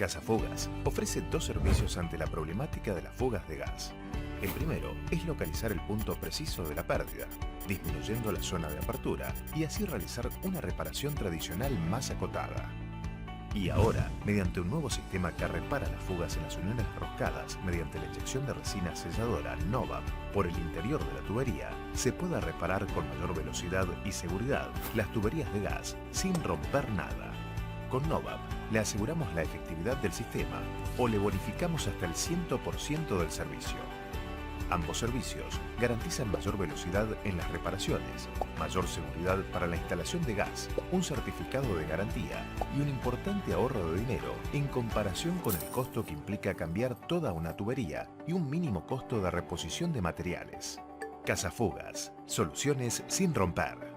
Casafugas ofrece dos servicios ante la problemática de las fugas de gas. El primero es localizar el punto preciso de la pérdida, disminuyendo la zona de apertura y así realizar una reparación tradicional más acotada. Y ahora, mediante un nuevo sistema que repara las fugas en las uniones roscadas mediante la inyección de resina selladora Novap por el interior de la tubería, se puede reparar con mayor velocidad y seguridad las tuberías de gas sin romper nada. Con Novap le aseguramos la efectividad del sistema o le bonificamos hasta el 100% del servicio. Ambos servicios garantizan mayor velocidad en las reparaciones, mayor seguridad para la instalación de gas, un certificado de garantía y un importante ahorro de dinero en comparación con el costo que implica cambiar toda una tubería y un mínimo costo de reposición de materiales. Casafugas, soluciones sin romper.